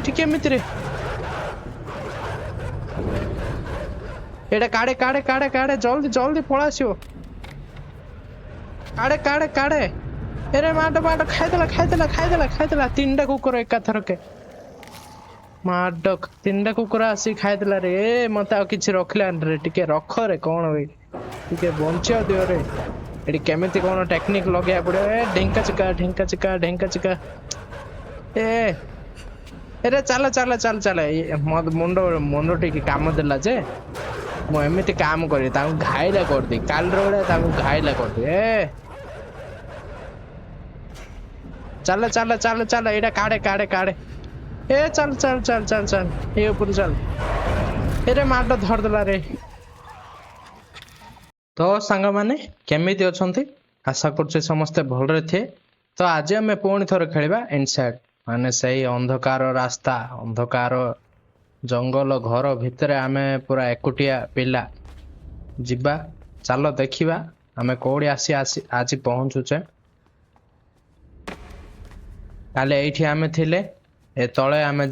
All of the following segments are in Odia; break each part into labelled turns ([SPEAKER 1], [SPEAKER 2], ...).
[SPEAKER 1] ଏଠି କେମିତି ରେ ଏଟା କାଡେ କାଡେ କାଡେ କାଡେ ଜଲ୍ଦି ଜଲ୍ଦି ପଳା ଆସିବ କାଡେ କାଡେ କାଡେ ଏରେ ମାଡ ମାଡ ଖାଇଦେଲା ଖାଇଦେଲା ଖାଇଦେଲା ଖାଇଦେଲା ତିନିଟା କୁକୁର ଏକାଥରକେ ମାଡ ତିନିଟା କୁକୁର ଆସି ଖାଇଦେଲା ରେ ମତେ ଆଉ କିଛି ରଖିଲାନି ରେ ଟିକେ ରଖରେ କଣ ବେ ଟିକେ ବଞ୍ଚିବା ଦିଅ ରେ ଏଠି କେମିତି କଣ ଟେକ୍ନିକ ଲଗେଇବା ପଡିବ ଏ ଢେଙ୍କା ଚିକା ଢେଙ୍କା ଚିକା ଢେଙ୍କା ଚିକା ଏ ଏରେ ଚାଲ ଚାଲ ଚାଲ ଚାଲ ମୁଣ୍ଡ ମୁଣ୍ଡ ଟିକେ କାମ ଦେଲା ଯେ ମୁଁ ଏମିତି କାମ କରି ତାଙ୍କୁ ଘାଇଲା କରିଦେଇ କାଲିର ଭଳିଆ ତାଙ୍କୁ ଘାଇଲା କରିଦେଇ ଚାଲ ଚାଲ ଚାଲ ଚାଲ ଏଇଟା କାଡେ କାଡେ କାଡେ ଏ ଚାଲ ଚାଲ ଚାଲ ଚାଲ ଚାଲ ଏ ଉପରୁ ଚାଲ ଏରେ ମାଡ ଧରିଦେଲା ରେ ତ ସାଙ୍ଗମାନେ କେମିତି ଅଛନ୍ତି ଆଶା କରୁଛି ସମସ୍ତେ ଭଲରେ ଥିବେ ତ ଆଜି ଆମେ ପୁଣି ଥରେ ଖେଳିବା ଇନସାଇଡ ମାନେ ସେଇ ଅନ୍ଧକାର ରାସ୍ତା ଅନ୍ଧକାର ଜଙ୍ଗଲ ଘର ଭିତରେ ଆମେ ପୁରା ଏକୁଟିଆ ପିଲା ଯିବା ଚାଲ ଦେଖିବା ଆମେ କୋଉଠି ଆସି ଆସି ଆଜି ପହଞ୍ଚୁଛେ ତାହେଲେ ଏଇଠି ଆମେ ଥିଲେ ଏ ତଳେ ଆମେ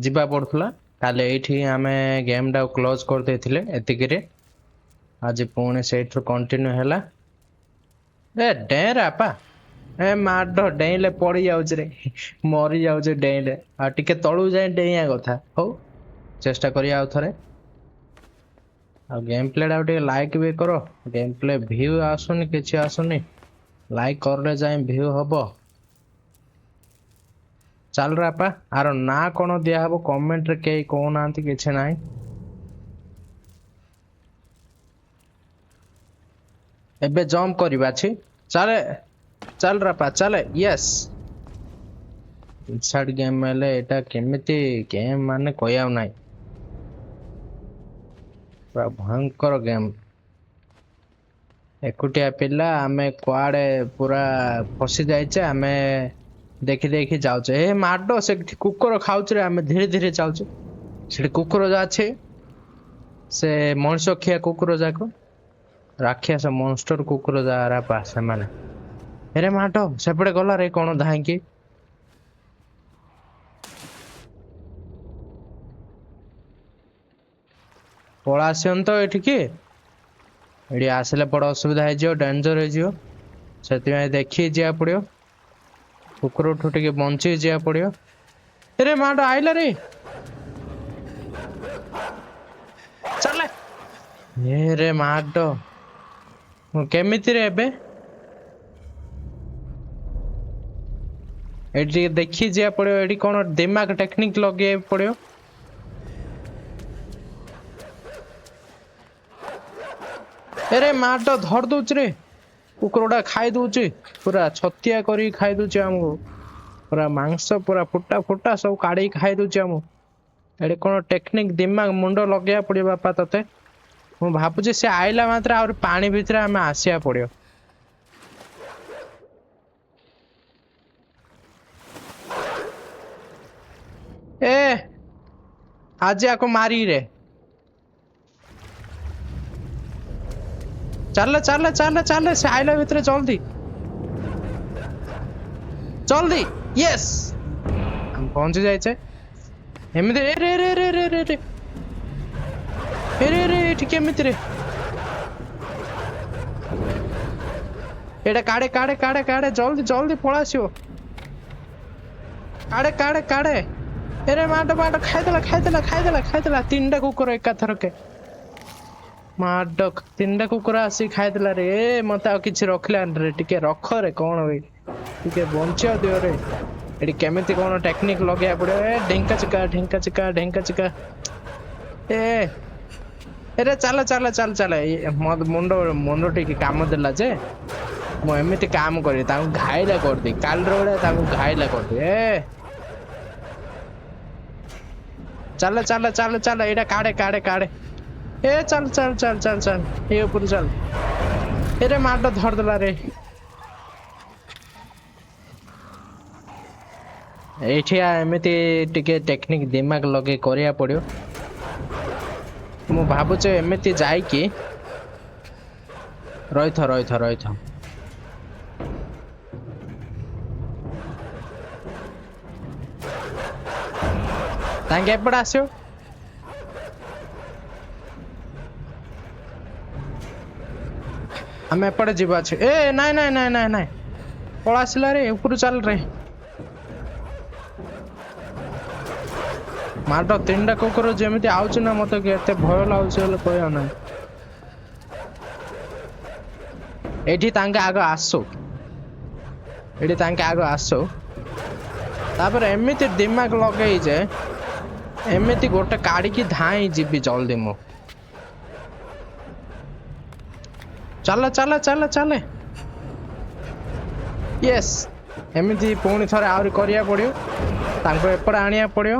[SPEAKER 1] ଯିବା ପଡୁଥିଲା ତାହେଲେ ଏଇଠି ଆମେ ଗେମ୍ ଟାକୁ କ୍ଲୋଜ କରିଦେଇଥିଲେ ଏତିକିରେ ଆଜି ପୁଣି ସେଇଠୁ କଣ୍ଟିନ୍ୟୁ ହେଲା ଏ ଡେଁରେ ଆପା ଏ ମାଡ ଡେଇଁଲେ ପଡି ଯାଉଛି ରେ ମରି ଯାଉଛି ଡେଇଁଲେ ଆଉ ଟିକେ ତଳୁ ଯାଇ ଡେଇଁଆ କଥା ହଉ ଚେଷ୍ଟା କରିବା ଆଉ ଥରେ ଆଉ ଗେମ୍ ପ୍ଲେ ଟା ଟିକେ ଲାଇକ୍ ବି କର ଗେମ୍ ପ୍ଲେ ଭିଉ ଆସୁନି କିଛି ଆସୁନି ଲାଇକ୍ କରିଲେ ଯାଇ ଭିଉ ହବ ଚାଲ ରେ ଆପା ଆର ନାଁ କଣ ଦିଆହବ କମେଣ୍ଟରେ କେହି କହୁନାହାନ୍ତି କିଛି ନାହିଁ ଏବେ ଜମ୍ପ କରିବା ଅଛି ଚାଲେ ଚାଲ ରାପା ଚାଲେ ୟେସ୍ ଇନସାଇଡ ଗେମ୍ ହେଲେ ଏଟା କେମିତି ଗେମ୍ ମାନେ କହିବାକୁ ନାହିଁ ପୁରା ଭୟଙ୍କର ଗେମ୍ ଏକୁଟିଆ ପିଲା ଆମେ କୁଆଡେ ପୁରା ଫସି ଯାଇଛେ ଆମେ ଦେଖି ଦେଖି ଯାଉଛେ ଏ ମାଡ ସେଠି କୁକୁର ଖାଉଛେ ଆମେ ଧୀରେ ଧୀରେ ଯାଉଛେ ସେଠି କୁକୁର ଯାଉଛି ସେ ମଣିଷ ଖିଆ କୁକୁର ଯାକ ରାକ୍ଷସ ମନଷ୍ଟର କୁକୁର ଯାହା ସେମାନେ ଏରେ ମାଡ ସେପଟେ ଗଲା ରେ କଣ ଧାଇଁକି ପଳା ଆସିବନି ତ ଏଠିକି ଏଠି ଆସିଲେ ବଡ ଅସୁବିଧା ହେଇଯିବ ଡେଞ୍ଜର ହେଇଯିବ ସେଥିପାଇଁ ଦେଖି ଯିବାକୁ ପଡିବ କୁକୁରଠୁ ଟିକେ ବଞ୍ଚି ଯିବାକୁ ପଡିବ ଏରେ ମାଡ ଆଇଲା ରେ ଚାଲେ ଏରେ ମାଡ କେମିତିରେ ଏବେ ଏଠି ଟିକେ ଦେଖି ଯିବାକୁ ପଡିବ ଏଠି କଣ ଦିମାଗ ଟେକ୍ନିକ ଲଗେଇବାକୁ ପଡିବ ଏରେ ମାଡ ଧରି ଦଉଛି ରେ କୁକୁରଟା ଖାଇ ଦଉଛି ପୁରା ଛତିଆ କରିକି ଖାଇ ଦଉଛି ଆମକୁ ପୁରା ମାଂସ ପୁରା ଫୁଟା ଫୁଟା ସବୁ କାଢିକି ଖାଇ ଦଉଛି ଆମକୁ ଏଠି କଣ ଟେକ୍ନିକ ଦିମାଗ ମୁଣ୍ଡ ଲଗେଇବାକୁ ପଡିବ ବାପା ତତେ ମୁଁ ଭାବୁଛି ସେ ଆଇଲା ମାତ୍ରେ ଆହୁରି ପାଣି ଭିତରେ ଆମେ ଆସିବାକୁ ପଡିବ ଏ ଆଜି ଆକୁ ମାରିରେ ଚାଲ ଚାଲ ଚାଲ ଚାଲ ସେ ଆଇଲା ଭିତରେ ଜଲ୍ଦି ଜଲ୍ଦି ୟେସ୍ ଆମେ ପହଞ୍ଚି ଯାଇଛେ ଏମିତି ରେ ରେ ରେ ରେ ରେ ରେ ରେ ରେ ଏଠି କେମିତି ରେ ଏଟା କାଡେ କାଡେ କାଡେ କାଡେ ଜଲ୍ଦି ଜଲ୍ଦି ପଳା ଆସିବ କାଡେ କାଡେ କାଡେ ଏରେ ମାଡ ମାଡ ଖାଇଦେଲା ଖାଇଦେଲା ଖାଇଦେଲା ଖାଇଦେଲା ତିନିଟା କୁକୁର ଏକାଥରକେ ମାଡ ତିନିଟା କୁକୁର ଆସି ଖାଇଦେଲା ରେ ମତେ ଆଉ କିଛି ରଖିଲାନି ରେ ଟିକେ ରଖରେ କଣ ବେ ଟିକେ ବଞ୍ଚିବା ଦିଅ ରେ ଏଠି କେମିତି କଣ ଟେକ୍ନିକ ଲଗେଇବା ପଡିବ ଏ ଢେଙ୍କା ଚିକା ଢେଙ୍କା ଚିକା ଢେଙ୍କା ଚିକା ଏ ଏରେ ଚାଲ ଚାଲ ଚାଲ ଚାଲ ମୁଣ୍ଡ ମୁଣ୍ଡ ଟିକେ କାମ ଦେଲା ଯେ ମୁଁ ଏମିତି କାମ କରି ତାଙ୍କୁ ଘାଇଲା କରିଦେଇ କାଲିର ଭଳିଆ ତାଙ୍କୁ ଘାଇଲା କରିଦେଇ ଚାଲ ଚାଲ ଚାଲ ଚାଲ ଏଇଟା କାଡେ କାଡେ କାଡେ ଏ ଚାଲ ଚାଲ ଚାଲ ଚାଲ ଚାଲ ଏ ଉପରୁ ଚାଲ ଏରେ ମାଡ ଧରିଦେଲା ରେ ଏଇଠି ଏମିତି ଟିକେ ଟେକ୍ନିକ ଦିମାଗ ଲଗେଇ କରିବାକୁ ପଡିବ ମୁଁ ଭାବୁଛି ଏମିତି ଯାଇକି ରହିଥ ରହିଥ ରହିଥ ତାଙ୍କେ ଏପଟେ ଆସିବ ଆମେ ଏପଟେ ଯିବା ଅଛି ଏ ନାଇଁ ନାଇଁ ନାଇଁ ନାଇଁ ନାଇଁ ପଳା ଆସିଲା ରେ ଉପରୁ ଚାଲ ରେ ମାଡ ତିନିଟା କୁକୁର ଯେମିତି ଆଉଛି ନା ମତେ ଏତେ ଭୟ ଲାଗୁଛି ହେଲେ କହିବା ନାହିଁ ଏଇଠି ତାଙ୍କେ ଆଗ ଆସୁ ଏଠି ତାଙ୍କେ ଆଗ ଆସୁ ତାପରେ ଏମିତି ଦିମାଗ ଲଗେଇ ଯେ ଏମିତି ଗୋଟେ କାଢିକି ଧାଇଁ ଯିବି ଜଲ୍ଦି ମୁଁ ଚାଲ ଚାଲ ଚାଲ ଚାଲ ୟେସ୍ ଏମିତି ପୁଣି ଥରେ ଆହୁରି କରିବାକୁ ପଡିବ ତାଙ୍କୁ ଏପଟେ ଆଣିବାକୁ ପଡିବ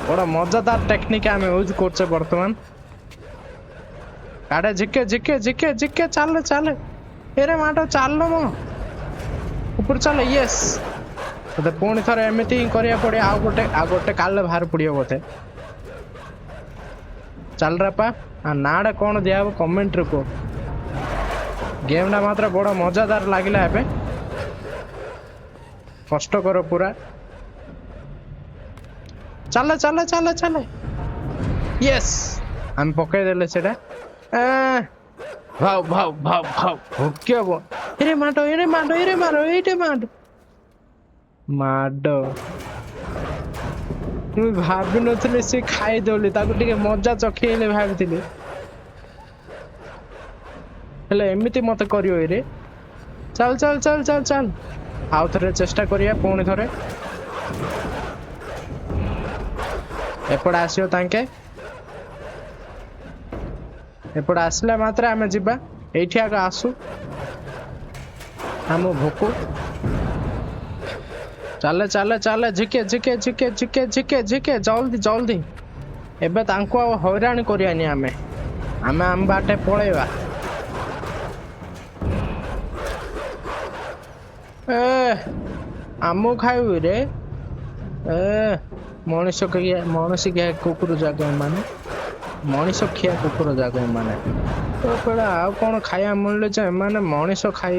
[SPEAKER 1] ବଡ ମଜାଦାର ଟେକ୍ନିକ ଆମେ ୟୁଜ କରୁଛେ ବର୍ତ୍ତମାନ କାଡେ ଝିକେ ଝିକେ ଝିକେ ଝିକେ ଚାଲ ଚାଲ ଏରେ ମାଟ ଚାଲ ମ ଉପରୁ ଚାଲ ୟେସ୍ ତତେ ପୁଣି ଥରେ ଏମିତି ହିଁ କରିବାକୁ ପଡିବ ଆଉ ଗୋଟେ କାଲେ ବାହାର ପଡିବ ବୋଧେ ଚାଲ ରାପା ନାଟା କଣ ଦିଆହବ କମେଣ୍ଟରେ କୁହ ଗେମ୍ ଟା ମାତ୍ର ବଡ ମଜାଦାର ଲାଗିଲା ଏବେ କଷ୍ଟକର ପୁରା ଚାଲ ଚାଲ ଚାଲ ଚାଲ ୟେସ୍ ଆମେ ପକେଇଦେଲେ ସେଟା ଭାଉ ଭାଉ ଭାଉ ଭାଉ ଭୋକିବ ଏରେ ମାଡ ଏରେ ମାଡ ଏରେ ମାର ଏଇଟେ ମାଡ ମାଡ ମୁଁ ଭାବିନଥିଲି ସେ ଖାଇଦେଲି ତାକୁ ଟିକେ ମଜା ଚଖେଇଲେ ଭାବିଥିଲି ହେଲେ ଏମିତି ମତେ କରିବ ଏରେ ଚାଲ ଚାଲ ଚାଲ ଚାଲ ଚାଲ ଆଉ ଥରେ ଚେଷ୍ଟା କରିବା ପୁଣି ଥରେ ଏପଟେ ଆସିବ ତାଙ୍କେ ଏପଟେ ଆସିଲା ମାତ୍ରେ ଆମେ ଯିବା ଏଇଠି ଆଗ ଆସୁ ଆମ ଭୋକ ଚାଲେ ଚାଲେ ଚାଲେ ଝିକେ ଝିକେ ଝିକେ ଝିକେ ଝିକେ ଝିକେ ଜଲ୍ଦି ଜଲ୍ଦି ଏବେ ତାଙ୍କୁ ଆଉ ହଇରାଣ କରିବାନି ଆମେ ଆମେ ଆମ ବାଟେ ପଳେଇବା ଏ ଆମକୁ ଖାଇବୁ ରେ ଏ ମଣିଷ ଖିଆ କୁକୁର ଯାକ ଏମାନେ ମଣିଷ ଖିଆ କୁକୁର ଯାକ ଏମାନେ ଆଉ କଣ ଖାଇବା ମିଳିଲେ ଯେ ଏମାନେ ମଣିଷ ଖାଇ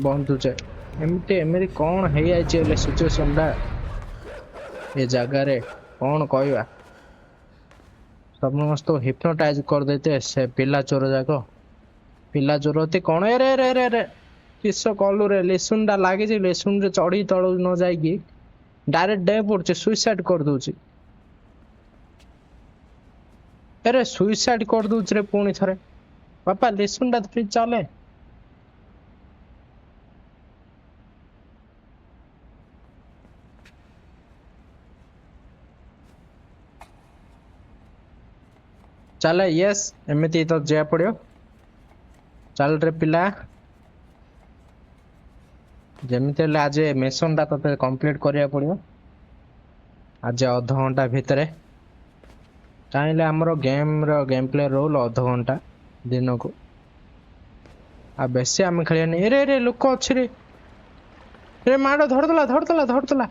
[SPEAKER 1] ବନ୍ଧୁଛେ ଏମିତି କଣ ହେଇଯାଇଛି ହେଲେ ସିଚୁଏସନ ଟା ଏ ଜାଗାରେ କଣ କହିବା ସମସ୍ତଙ୍କୁ ହିପ୍ନୋଟାଇଜ କରିଦେଇତେ ସେ ପିଲା ଚୋର ଯାକ ପିଲା ଚୋର କଣ ରେ କିସ କଲୁ ରେ ଲିସୁନ ଟା ଲାଗିଛି ଲିସୁନ ରେ ଚଢି ତଳକୁ ନ ଯାଇକି डायरेक्ट डे पड़ছে सुइसाइड कर दूची अरे सुइसाइड कर दूची रे पुणी थरे पापा लिसुन दा फ्रिज चले चले यस एमती तो जा पड़ियो चल रे पिला जमीते आज मिशन टा तो कंप्लीट करिया पड़ियो आज आधा घंटा भितरे चाहे आमर गेम प्ले रोल आधा घंटा दिन को आ बेसी आम खेल रे लोक अच्छे रे माड़ धरदेला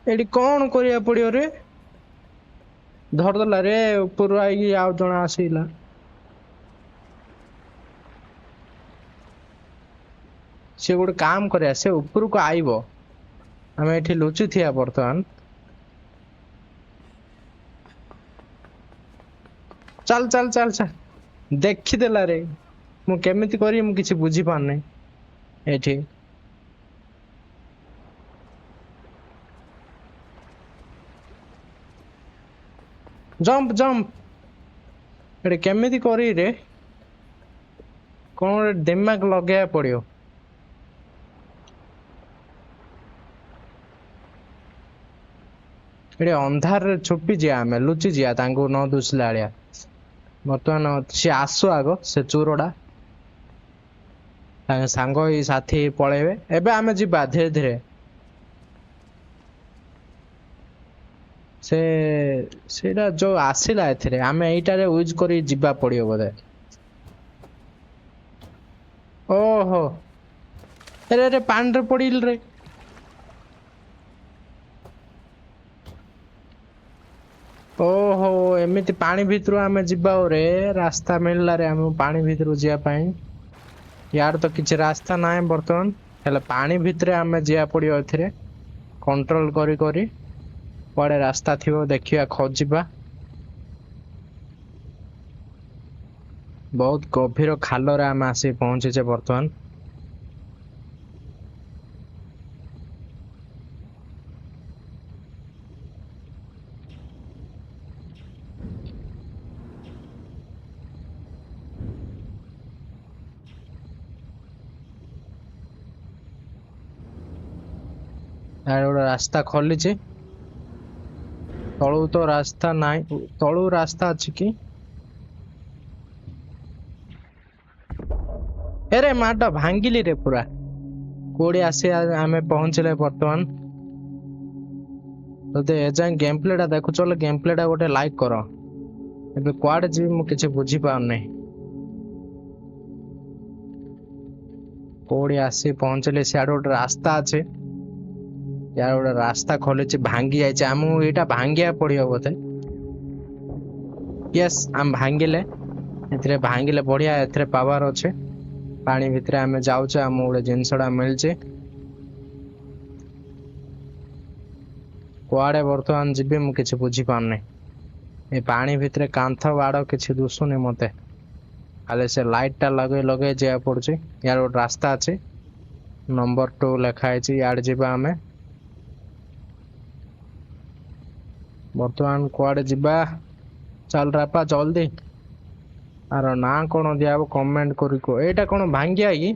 [SPEAKER 1] एटी कौन करिया पड़ियो रे धरदेला रे ऊपर आई आउ जना आसला सी गोटे काम कर से ऊपर को आईब आम ये लुचि थिया बर्तमान चल चल चल चल देखीदेला रे मु केमिति करी मु किछि बुझी पार नै एठी जंप जंप एटे केमिति करी रे कोन दिमाग लगाया पड़ियो एटे अंधार छुपी जिया आमे लुचि जिया तांको न दुसला आलिया बर्तमान सी आसु आग से चोरडा सांग साथी पलैबे एबे आमे जिबा धीरे धीरे सेटा जो आसिला एथिरे आमे एटारे यूज करी जिबा पड़ियो बोधे ओहो अरे अरे पान रे पड़िल रे ओहो एमिति पानी भितर आमे जिबा रे रास्ता मिलला रे आमे पानी भितर जिया पाई यार तो किसी रास्ता ना है बर्तमान हेले पानी भितरे आमे जिया पड़ियो एथिरे कंट्रोल करी करी पड़े रास्ता थिवो देखिया खोजिबा बहुत गभीर खाल रे आमे आसी पहुंचीचे बर्तमान यार गोटे रास्ता खोली तलू तो रास्ता नाई तलू रास्ता अच्छी कि अरे माटा भांगिली रे पूरा कोड़ी आसी आमे पहुंचले बर्तमान तो एजा गेम प्लेटा देखु चल गेम प्लेटा गोटे लाइक कर एबे क्वाड जी मु किछि बुझी पाउनै कोड़ी आसी पहुंचले सियाड गोटे रास्ता अछि यार गोटे रास्ता खोले भांगी जाए आमको यहाँ भांगिया पड़ो बोधे यस आम भांगिले ए भांगिले बढ़िया ए पावर अच्छे पानी भितर आम जाऊे आम गोटे जिनसटा मिलचे कुआड़े बर्तमान जीवी मुझे बुझी पारनी ये पानी भितर कांथ बाड़ किसी दुसुनी मते खाली से लाइट टा लगे लगे जा पड़ुची यार गोटे रास्ता अच्छे नंबर 2 लिखाई यार जीवा आम बर्तमान कुआड़े जीवा चल रापा जल्दी आर ना कौन दिया कमेंट करी को एटा कौन भांगिया कि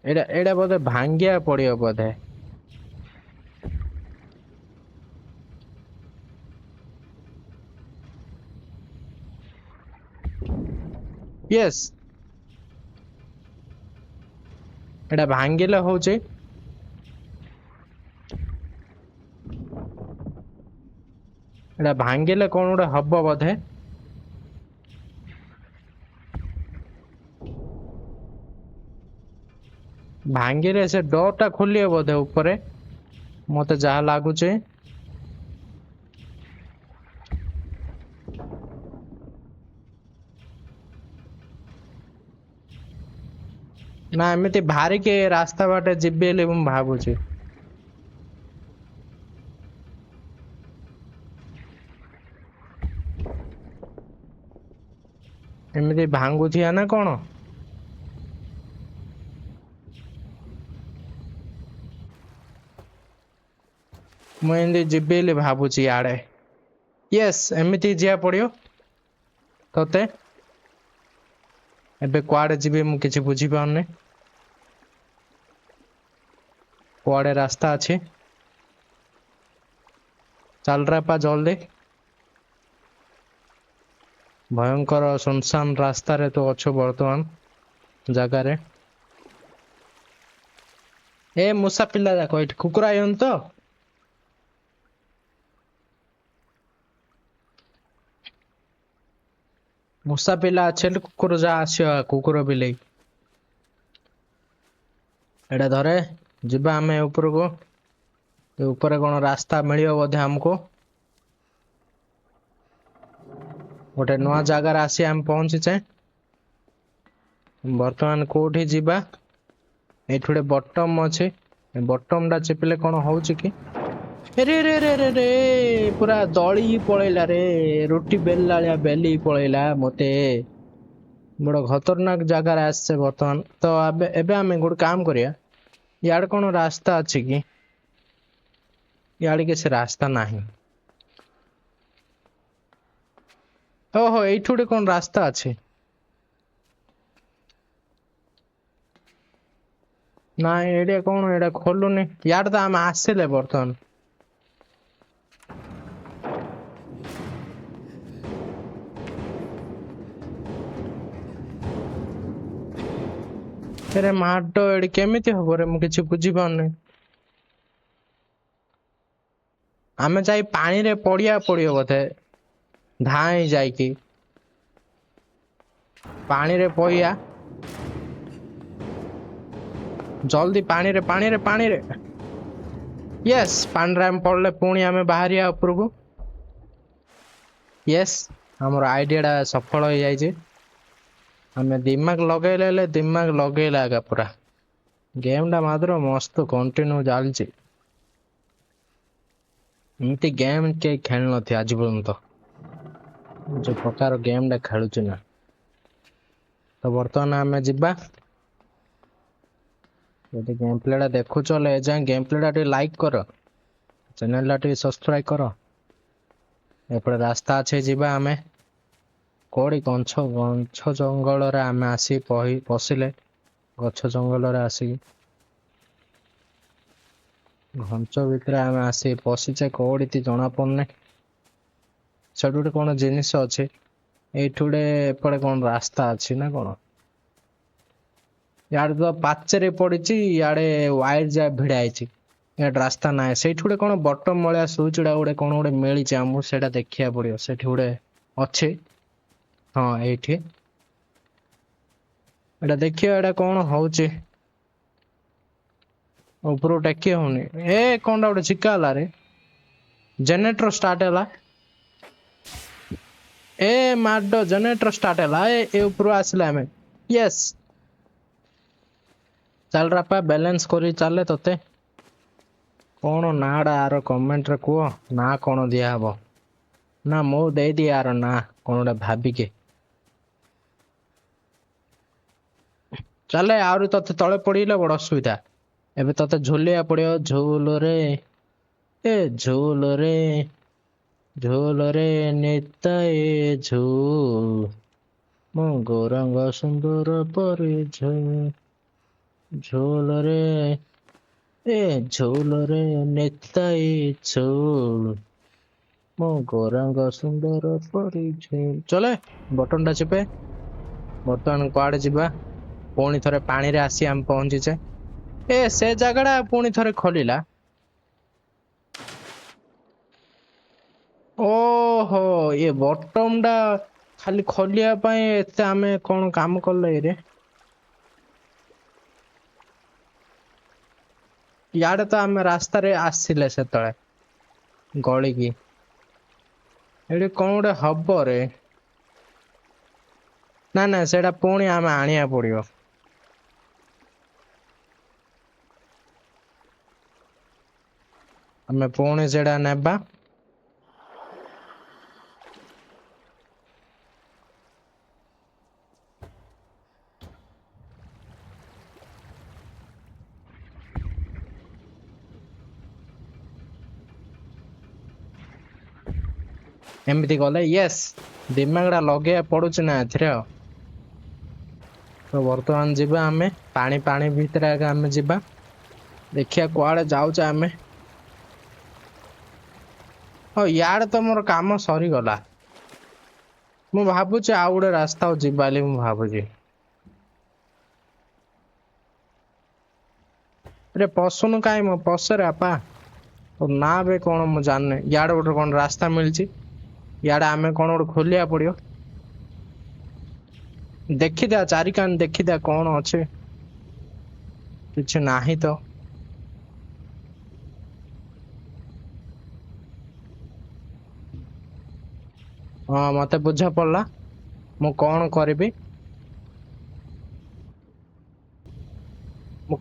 [SPEAKER 1] एटा एटा बोधे भांगिया पड़ियो बोधे यस एटा भांगिले होचे एटा भांगिले कौन गोटे हब बोधे भांगिले से डोर टा खोलिए बोधे ऊपर मते जहा लागुचे ना एमती भारी के रास्ता बाटे जीबे भावुची एमती भांगुथिया ना कौन मुझे जीबे भावुची आड़े यस एमती जिया पड़ियो तोते एबे कुआड़े जीबे मु किछि बुझी पाउनै कुआड़े रास्ता अछि चल रापा जल्दी भयंकर सुनसान रास्ता रे तो अच्छो बर्तमान जगह रे ए मूसा पिल्ला देखो एठी कुकुरा आयन तो मूसा पिल्ला अच्छे कुकुर जा आसियो कुकुर बिले एटा धरे जीवा आमे ऊपर को ऊपर कौन रास्ता मिलियो बोधे हमको गोटे नुआ जगार आसी आम पहुंचीचे बर्तमान कोठी जीवा एठुडे बटम अच्छे बटम टा चिपिले कौन होउची कि रे रे रे रे रे पूरा दली पळैला रे रोटी बेलला बेली पळैला मते बड़ खतरनाक जगार आसছে बर्तमान तो एबे आमे गुड काम करिया यार कौन रास्ता अच्छे कि यार के से रास्ता नहीं ओहो एठुडे कौन रास्ता अच्छे ना एडे कौन एडा खोलुनी यार तो आमे आसिले बर्तमान अरे माडो एडी केमिति हबो रे मु किछि बुझी पाउनै आमे जाई पानी रे पड़िया पड़ियो बोधे धाई जाई की पानी रे पड़िया जल्दी पानी रे यस पानी रे हम पड़ले पुणी आमे बाहरिया ऊपर को यस हमर आइडियाटा सफल हो जाइए आम दिमाग लगेले दिमाग लगेला आगा पूरा गेमटा मात्र मस्त कंटिन्यू चलची एमती गेम के खेल नी आज पर्यंत जो प्रकार गेमटा खेलुची ना तो बर्तमान आम जा यदि गेम प्लेटा देखुच ए गेम प्लेटा लाइक कर चैनल सब्सक्राइब कर एपटे रास्ता अच्छे जीवा आमे कोड़ी गछ गछ जंगल आम आसी पशिले गछ जंगल आसिक घंच भितर आम आसी पशिचे कौड़ी जना पड़ने से गोटे कौन जिनिस अच्छे ये एपटे कौन रास्ता अच्छी ना कौन यार तो पाचेरी पड़ी याडे वायर जा भिड़ाई यार रास्ता ना से कौन बटम भाया सुच गोटे कौन गोटे मिली आमको से देखा पड़ो से गोटे अच्छे हाँ ये देखिए एटा कौन हूँ ऊपर टेकी होनी ए कौन गोटे चिका रे जनरेटर स्टार्ट है ए माड जनरेटर स्टार्ट है ए ऊपर आसला आम यस चल रापा बैलेंस करी चले तोते कौन नाड़ा यार कमेंट रे कह ना कौन दिहब ना मो दे दी यार ना कौन गोटे भाविके चले आहरी ते तले पड़े बड़ असुविधा एबे ते झुलिया पड़ो झूल रे ए झूल रे निताए झूल मो गौरंग सुंदर पर झूल रे ए झूल रे निताए झूल मो गौरंग सुंदर पर चले बटन टा चिपे बर्तमान कुआड़े जीवा पुणी थे पानी रे आसी आम पहुंचीचे ए से जगह पुणी थे खोलिला ओहो ये बटम टा खाली खोलिया एते आमे कौन काम कले रे याडे तो आम रास्ता रे आसिले से तले गली की ये कौन गोटे हम रे ना ना सेटा पुणी आम आनिया पड़ो आम पुणी से नेबा एमती गले यस दिमागटा लगे पड़ुच ना ए तो बर्तमान जीवा आम पानी पानी भितर आम जीवा देखिया कुआड़े जाऊचे आम हाँ यार तो मोर काम सरीगला मु भावुचे आउ गोटे रास्ता जीवा मु भावुची अरे पशुनु कहीं मो पशरे आपा तो ना बे कौन मु जाने यार गोटे कौन रास्ता मिलची याडे आमे कौन गोटे खोलिया पड़ो देखीदा चारिकान देखीदा कौन अच्छे किसी नाही तो हाँ मत बुझा पड़ला मु कौन करी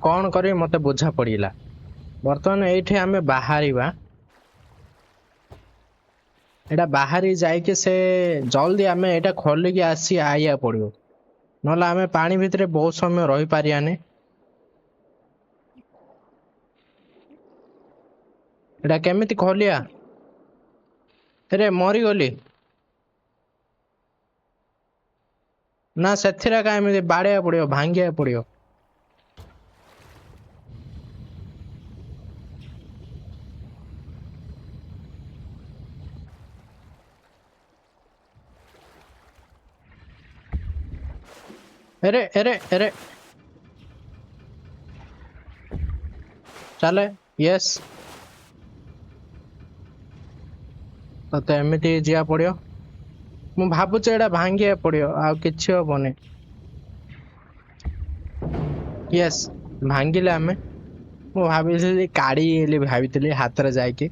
[SPEAKER 1] कौन करी मत बुझा पड़ला बर्तमान ये आमे बाहर एटा बाहरी जाइके से जल्दी आमे एटा खोलिकी आसी आइया पड़ो ना आमे पानी भितर बहुत समय रही पारियाने एटा केमिति खोलिया अरे मरी गली ना से बाड़िया पड़ो भांगिया पड़ो अरे अरे अरे चले यस तो एमती जा पड़ो मु भावुचे एटा भांगिया पड़ो आ किछि हबने यस भांगिले आमे मु भाभी काढ़ी भाभी हाथ रे जाके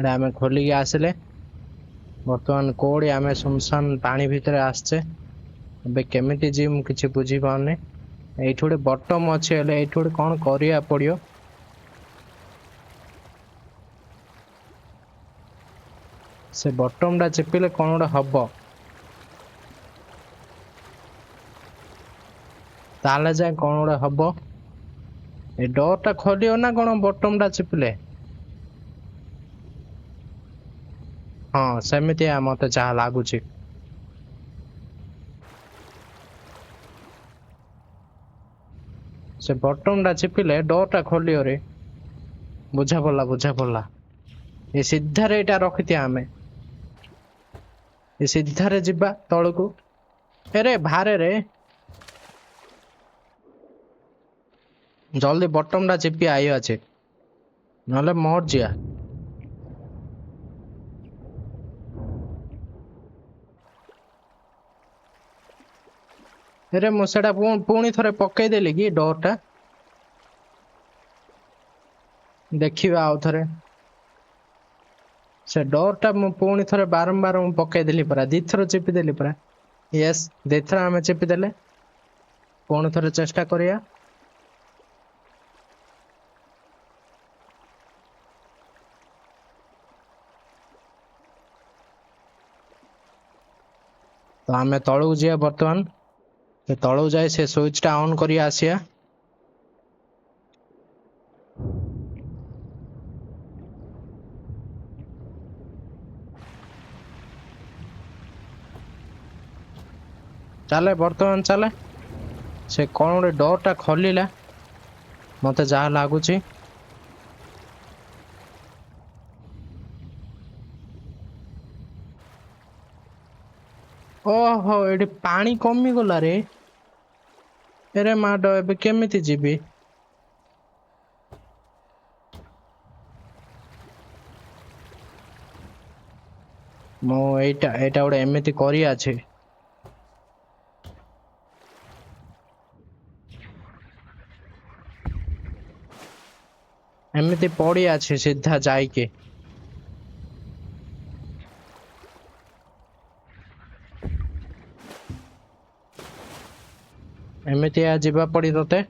[SPEAKER 1] आम खोलिकी आसिले बर्तमान कोड़ी आम सुनसान पानी भितर आसचे ଏବେ କେମିତି ଯିବି ମୁଁ କିଛି ବୁଝି ପାରୁନି। ଏଇଠି ଗୋଟେ ବଟମ ଅଛି ହେଲେ ଏଇଠି ଗୋଟେ କଣ କରିବାକୁ ପଡିବ। ସେ ବଟମ ଟା ଚିପିଲେ କଣ ଗୋଟେ ହବ। ତାହେଲେ ଯାଏ କଣ ଗୋଟେ ହବ। ଏ ଡୋର ଟା ଖୋଲିବ ନା କଣ ବଟମ ଟା ଚିପିଲେ? ହଁ ସେମିତିଆ ମତେ ଯାହା ଲାଗୁଛି। ସେ ବଟମ ଟା ଚିପିଲେ ଡୋର ଟା ଖୋଲିବ ରେ। ବୁଝା ପଡିଲା। ଏ ସିଧାରେ ଏଇଟା ରଖିଥିବା ଆମେ। ଏ ସିଧାରେ ଯିବା ତଳକୁ। ଏରେ ଭାରେରେ ଜଲ୍ଦି ବଟମ ଟା ଚିପି ଆଇ ଅଛି ନହେଲେ ମର ଯିବା। ଏରେ ମୁଁ ସେଟା ପୁଣି ଥରେ ପକେଇଦେଲି କି ଡୋର ଟା। ଦେଖିବା ଆଉ ଥରେ। ସେ ଡୋର ଟା ମୁଁ ପୁଣି ଥରେ ବାରମ୍ବାର ମୁଁ ପକେଇଦେଲି ପରା ଦିଥର ଚିପିଦେଲି ପରା। ୟେସ୍ ଦିଥର ଆମେ ଚିପିଦେଲେ ପୁଣି ଥରେ ଚେଷ୍ଟା କରିବା। ତ ଆମେ ତଳକୁ ଯିବା ବର୍ତ୍ତମାନ। ସେ ତଳକୁ ଯାଇ ସେ ସୁଇଚ ଟା ଅନ୍ କରି ଆସିବା। ଚାଲେ ବର୍ତ୍ତମାନ ଚାଲେ। ସେ କଣ ଗୋଟେ ଡୋର ଟା ଖୋଲିଲା ମତେ ଯାହା ଲାଗୁଛି। ଓହୋ ଏଠି ପାଣି କମିଗଲା ରେ। ଏରେ ମାଡ ଏବେ କେମିତି ଯିବି? ମୁଁ ଏଇଟା ଗୋଟେ ଏମିତି କରି ଅଛି। ଏମିତି ପଡି ଅଛି ସିଧା ଯାଇକି। ଏମିତିଆ ଯିବା ପଡି ତତେ।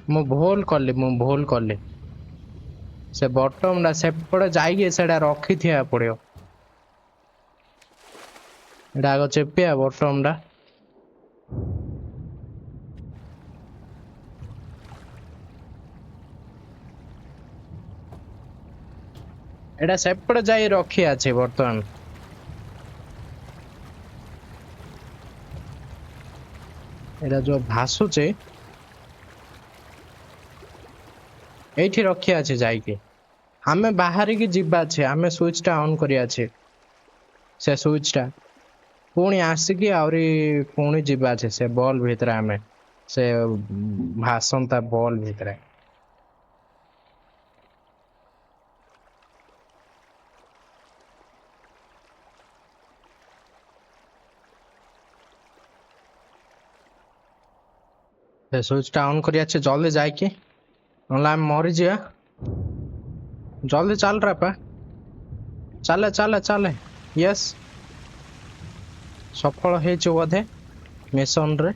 [SPEAKER 1] ମୁଁ ଭୁଲ କଲି। ସେ ବଟମ ଟା ସେପଟେ ଯାଇକି ସେଟା ରଖିଥିବା ପଡିବ। ଏଟା ଆଗ ଚିପିବା ବଟମ ଟା। ଏଟା ସେପଟେ ଯାଇ ରଖି ଅଛି ବର୍ତ୍ତମାନ। ଏଟା ଯୋଉ ଭାସୁଛି ଏଇଠି ରଖି ଅଛି ଯାଇକି। ଆମେ ବାହାରିକି ଯିବା ଅଛି ଆମେ ସୁଇଚ ଟା ଅନ୍ କରିବା ଅଛି। ସେ ସୁଇଚ ଟା ପୁଣି ଆସିକି ଆହୁରି ପୁଣି ଯିବା ଅଛି ସେ ବଲ୍ ଭିତରେ ଆମେ। ସେ ଭାସନ୍ତା ବଲ୍ ଭିତରେ। ସେ ସୁଇଚ ଟା ଅନ୍ କରି ଅଛି ଜଲ୍ଦି ଯାଇକି ନହେଲେ ଆମେ ମରିଯିବା। ଜଲ୍ଦି ଚାଲ ରାପା। ଚାଲେ। ୟେସ୍ ସଫଳ ହେଇଛୁ ବୋଧେ ମିଶନ ରେ।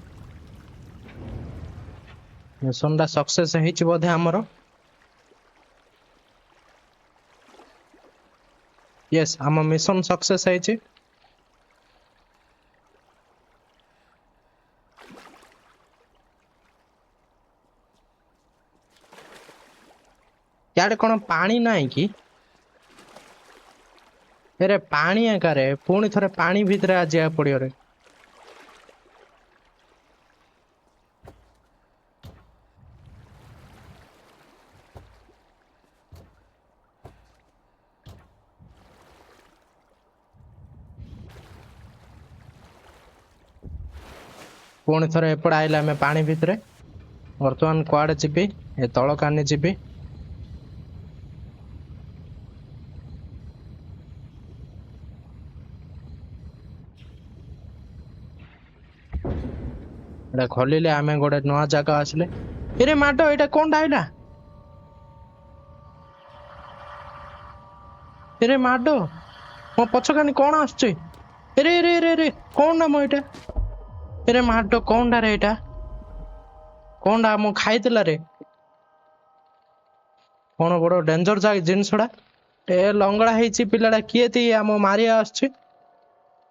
[SPEAKER 1] ମିଶନ ଟା ସକ୍ସେସ ହେଇଛି ବୋଧେ ଆମର। ୟେସ୍ ଆମ ମିଶନ ସକ୍ସେସ ହେଇଛି। ଇଆଡେ କଣ ପାଣି ନାହିଁ କି? ଏରେ ପାଣି ଏକାରେ ପୁଣି ଥରେ ପାଣି ଭିତରେ ଯିବାକୁ ପଡିବ ରେ। पुणी थर एपटे आइले आम पानी भितर बर्तमान कुआडे जीवी ए तल कानी जीवी एटा खोलिले आम गोटे नुआ जगह आसले एरे माड एटा कौन आइला एरे माड मो पछकानी कौन आसुचे एरे एरे एरे एरे कौन ना मो एटा एरे माड कौन रे एटा कौन मो खाइला रे कौन बड़ डेंजर जा जिनसड़ा ए लंगड़ा है पिलाटा किए थी आम मारिया आसुचे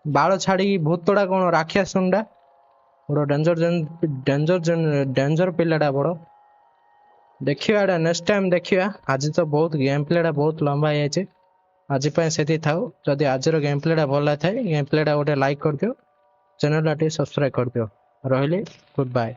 [SPEAKER 1] बाल छाड़ी भूतड़ा कौन राखिया सुंडा बड़ डेंजर डेंजर डेंजर पिलाटा बड़ देखिए नेक्स्ट टाइम देखिए आज तो बहुत गेम प्लेटा बहुत लंबा है आज से थाऊ जदि आज गेम प्लेटा भल था गेम प्लेटा गोटे लाइक कर दियो चैनल सब्सक्राइब कर दियो रही गुड बाय।